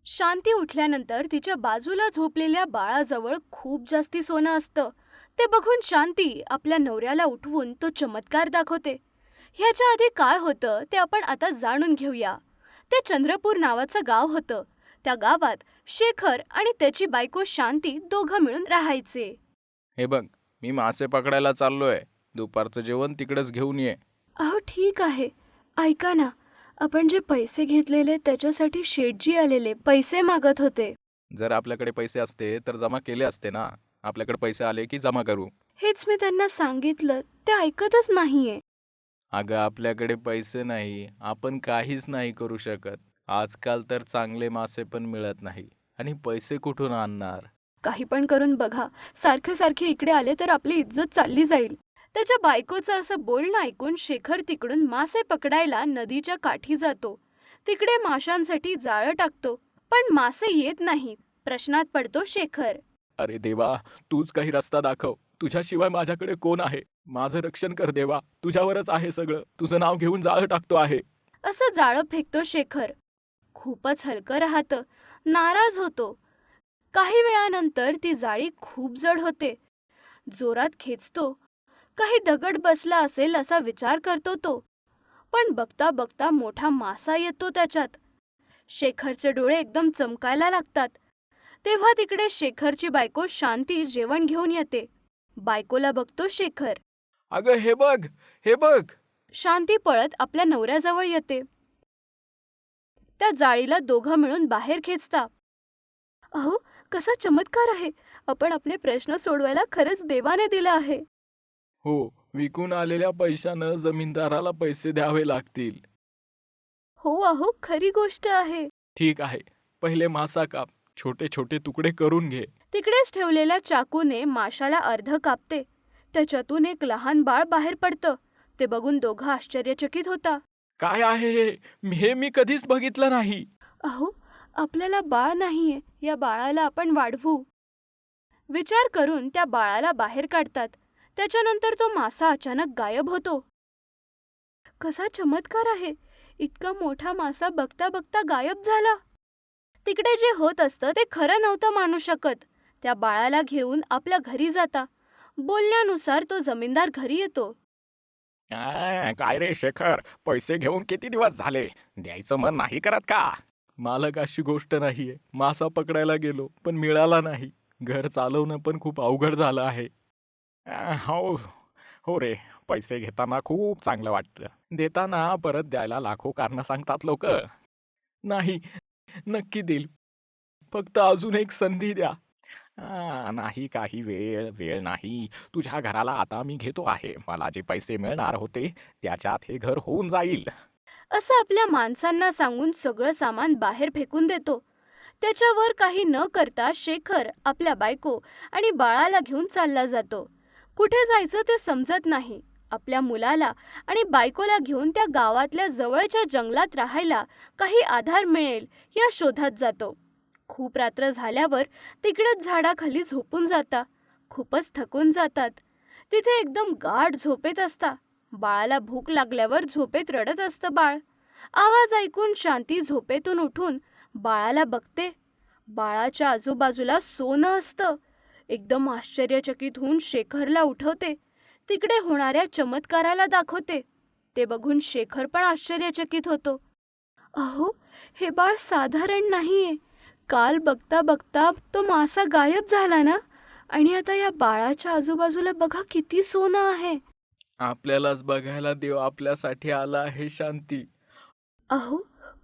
शांती उठल्यानंतर तिच्या बाजूला झोपलेल्या बाळाजवळ खूप जास्ती सोनं असतं. ते बघून शांती आपल्या नवऱ्याला उठवून तो चमत्कार दाखवते. ह्याच्या आधी काय होतं ते आपण आता जाणून घेऊया. ते चंद्रपूर नावाचं गाव होतं. त्या गावात शेखर आणि त्याची बायको शांती दोघं मिळून राहायचे. हे बघ, मी मासे पकडायला चाललोय. दुपारचं जेवण तिकडेच घेऊन ये. अहो ठीक आहे. ऐका ना, आपण जे पैसे घेतलेले त्याच्यासाठी शेठजी आलेले पैसे मागत होते. जर आपल्याकडे पैसे असते तर जमा केले असते ना. आपल्याकडे पैसे आले की जमा करू. हेच मी त्यांना सांगितलं, ते ऐकतच नाहीये. अगं, आपल्याकडे पैसे नाही, आपण काहीच नाही करू शकत. आजकाल तर चांगले मासे पण मिळत नाही आणि पैसे कुठून आणणार? काही पण करून बघा, सारखे सारखे इकडे आले तर आपली इज्जत चालली जाईल. त्याच्या बायकोचं असं बोलणं ऐकून शेखर तिकडून मासे पकडायला नदीच्या काठी जातो. तिकडे माशांसाठी जाळं टाकतो, पण मासे येत नाहीत. प्रश्नात पडतो शेखर. अरे देवा, तूच काही रस्ता दाखव. तुझ्याशिवाय माझ्याकडे कोण आहे? माझं रक्षण कर देवा. तुझ्यावरच आहे सगळं. तुझं नाव घेऊन जाळं टाकतो आहे. असं जाळं फेकतो शेखर. खूपच हलकं राहतं. नाराज होतो. काही वेळानंतर ती जाळी खूप जड होते. जोरात खेचतो. काही दगड बसला असेल असा विचार करतो तो. पण बघता बघता मोठा मासा येतो त्याच्यात. शेखरचे डोळे एकदम चमकायला लागतात. तेव्हा तिकडे शेखरची बायको शांती जेवण घेऊन येते. बायकोला बघतो शेखर. अगं, हे बघ, हे बघ. शांती पळत आपल्या नवऱ्याजवळ येते. त्या जाळीला दोघं मिळून बाहेर खेचता. अहो, कसा चमत्कार आहे. आपण आपले प्रश्न सोडवायला खरंच देवाने दिलं आहे. हो, विकून आलेल्या पैशानं जमीनदाराला पैसे द्यावे लागतील. हो अहो, खरी गोष्ट आहे. ठीक आहे, पहिले मासा काप. छोटे छोटे तुकडे करून घे. तिकडेच ठेवलेल्या चाकूने माशाला अर्ध कापते. त्याच्यातून एक लहान बाळ बाहेर पडतं. ते बघून दोघं आश्चर्यचकित होता. काय आहे हे? हे मी कधीच बघितलं नाही. अहो, आपल्याला बाळ नाहीये. या बाळाला आपण वाढवू. विचार करून त्या बाळाला बाहेर काढतात. त्याच्यानंतर तो मासा अचानक गायब होतो. कसा चमत्कार आहे. इतका मोठा मासा बघता बघता गायब झाला. तिकडे जे होत असतं ते खरं नव्हतं मानू शकत. त्या बाळाला घेऊन आपल्या घरी जाता. बोलण्यानुसार तो जमीनदार घरी येतो. काय रे शेखर, पैसे घेऊन किती दिवस झाले? द्यायचं मन नाही करत का? मालक, अशी गोष्ट नाहीये. मासा पकडायला गेलो पण मिळाला नाही. घर चालवणं पण खूप अवघड झालं आहे. हो हो रे, पैसे घेताना खूप चांगलं वाटतं. देताना परत द्यायला लाखो कारणं सांगतात लोक. नाही, नक्की देईल. फक्त अजून एक संधी द्या. नाही, काही वेळ वेळ नाही. तुझ्या घराला आता मी घेतो आहे. मला जे पैसे मिळणार होते त्याच्यात हे घर होऊन जाईल. असं आपल्या माणसांना सांगून सगळं सामान बाहेर फेकून देतो. त्याच्यावर काही न करता शेखर आपल्या बायको आणि बाळाला घेऊन चालला जातो. कुठे जायचं ते समजत नाही. आपल्या मुलाला आणि बायकोला घेऊन त्या गावातल्या जवळच्या जंगलात राहायला काही आधार मिळेल या शोधात जातो. खूप रात्र झाल्यावर तिकडेच झाडाखाली झोपून जाता. खूपच थकून जातात. तिथे एकदम गाढ झोपेत असता. बाळाला भूक लागल्यावर झोपेत रडत असतं बाळ. आवाज ऐकून शांती झोपेतून उठून बाळाला बघते. बाळाच्या आजूबाजूला सोनं असतं. एकदम आश्चर्यचकित होऊन शेखरला उठवते. तिकडे होणाऱ्या चमत्काराला दाखवते. ते बघून शेखर पण आश्चर्यचकित होतो. अहो, हे बाळ साधारण नाहीये. काल बघता बघता तो मासा गायब झाला ना, आणि आता या बाळाच्या आजूबाजूला बघा किती सोनं आहे. आपल्यालाच बघायला देव आपल्यासाठी आला आहे शांती. अहो,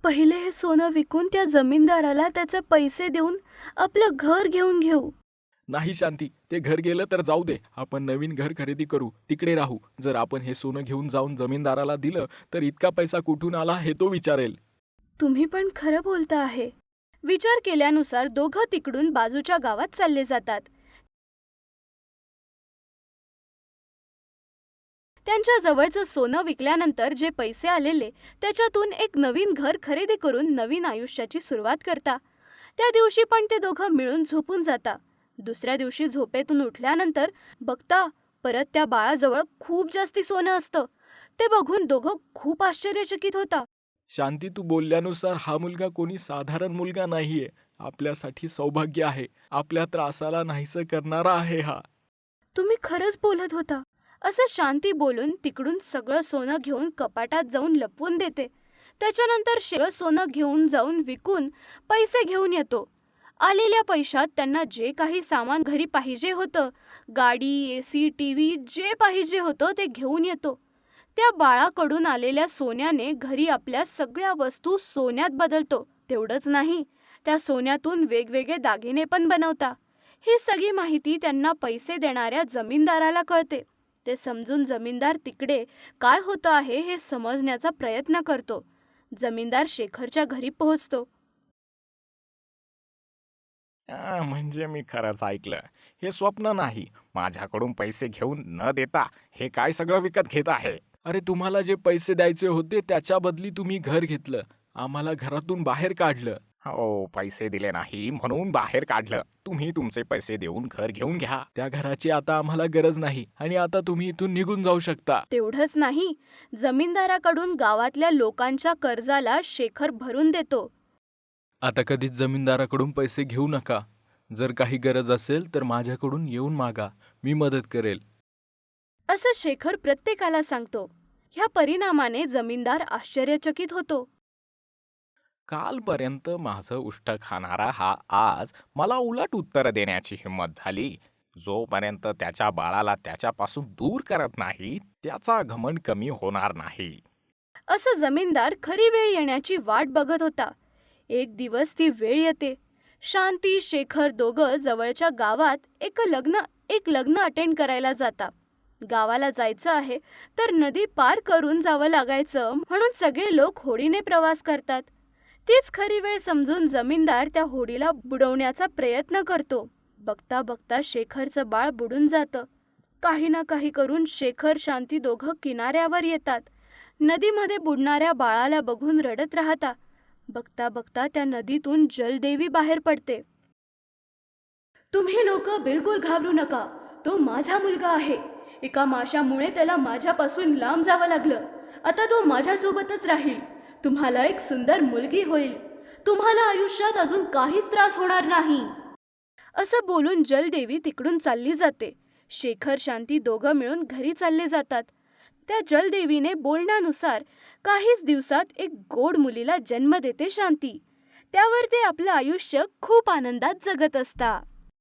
पहिले हे सोनं विकून त्या जमीनदाराला त्याचे पैसे देऊन आपलं घर घेऊन घेऊ. नाही शांती, ते घर गेलं तर जाऊ दे. आपण नवीन घर खरेदी करू, तिकडे राहू. जर आपण हे सोनं घेऊन जाऊन जमीनदाराला दिलं तर इतका पैसा कुठून आला हे तो विचारेल. तुम्ही पण खरं बोलता आहे. विचार केल्यानुसार दोघं तिकडून बाजूच्या गावात चालले जातात. त्यांच्या जवळचं सोनं विकल्यानंतर जे पैसे आलेले त्याच्यातून एक नवीन घर खरेदी करून नवीन आयुष्याची सुरुवात करता. त्या दिवशी पण ते दोघं मिळून झोपून जाता. दुसऱ्या दिवशी झोपेतून उठल्यानंतर बघता परत त्या बाळाजवळ खूप जास्ती सोनं असतं. ते बघून दोघं खूप आश्चर्यचकित होता. शांती, तू बोलल्यानुसार हा मुलगा कोणी साधारण मुलगा नाहीये. आपल्यासाठी सौभाग्य आहे. आपल्या त्रासाला नाहीसं करणारा आहे हा. तुम्ही खरंच बोलत होता, असं शांती बोलून तिकडून सगळं सोनं घेऊन कपाटात जाऊन लपवून देते. त्याच्यानंतर सगळं सोनं घेऊन जाऊन विकून पैसे घेऊन येतो. आलेल्या पैशात त्यांना जे काही सामान घरी पाहिजे होतं, गाडी, एसी, टीव्ही, जे पाहिजे होतं ते घेऊन येतो. त्या बाळाकडून आलेल्या सोन्याने घरी आपल्या सगळ्या वस्तू सोन्यात बदलतो. तेवढंच नाही, त्या सोन्यातून वेगवेगळे दागिने पण बनवता. ही सगळी माहिती त्यांना पैसे देणाऱ्या जमीनदाराला कळते. ते समजून जमीनदार तिकडे काय होतं आहे हे समजण्याचा प्रयत्न करतो. जमीनदार शेखरच्या घरी पोहोचतो. म्हणजे मी खरंच ऐकलं. हे स्वप्न नाही. माझ्याकडून पैसे घेऊन न देता हे काय सगळं विकत घेत आहे. अरे, तुम्हाला जे पैसे द्यायचे होते त्याच्या बदली तुम्ही घर घेतलं. आम्हाला घरातून बाहेर काढलं. हो, पैसे दिले नाही म्हणून बाहेर काढलं. तुम्ही तुमचे पैसे देऊन घर घेऊन घ्या. त्या घराची आता आम्हाला गरज नाही आणि आता तुम्ही इथून निघून जाऊ शकता. तेवढंच नाही, जमीनदाराकडून गावातल्या लोकांच्या कर्जाला शेखर भरून देतो. आता कधीच जमीनदाराकडून पैसे घेऊ नका. जर काही गरज असेल तर माझ्याकडून येऊन मागा. मी मदत करेल. असं शेखर प्रत्येकाला सांगतो. ह्या परिणामाने जमीनदार आश्चर्यचकित होतो. कालपर्यंत माझं उष्ट खाणारा हा आज मला उलट उत्तर देण्याची हिंमत झाली. जोपर्यंत त्याच्या बाळाला त्याच्यापासून दूर करत नाही, त्याचा घमंड कमी होणार नाही. असं जमीनदार खरी वेळ येण्याची वाट बघत होता. एक दिवस ती वेळ येते. शांती, शेखर दोघं जवळच्या गावात एक लग्न अटेंड करायला जाता. गावाला जायचं आहे तर नदी पार करून जावं लागायचं, म्हणून सगळे लोक होडीने प्रवास करतात. तीच खरी वेळ समजून जमीनदार त्या होडीला बुडवण्याचा प्रयत्न करतो. बघता बघता शेखरचं बाळ बुडून जातं. काही ना काही करून शेखर, शांती दोघं किनाऱ्यावर येतात. नदीमध्ये बुडणाऱ्या बाळाला बघून रडत राहता. बघता बघता त्या नदीतून जलदेवी बाहेर पडते. तुम्ही लोक बिलकुल घाबरू नका. तो माझा मुलगा आहे. एका माशामुळे त्याला माझ्यापासून लांब जावं लागलं. आता तो माझ्यासोबतच राहील. तुम्हाला एक सुंदर मुलगी होईल. तुम्हाला आयुष्यात अजून काहीच त्रास होणार नाही. असं बोलून जलदेवी तिकडून चालली जाते. शेखर, शांती दोघं मिळून घरी चालले जातात. त्या जलदेवीने बोलण्यानुसार काहीच दिवसात एक गोड मुलीला जन्म देते शांती. त्यावर ते आपलं आयुष्य खूप आनंदात जगत असतात.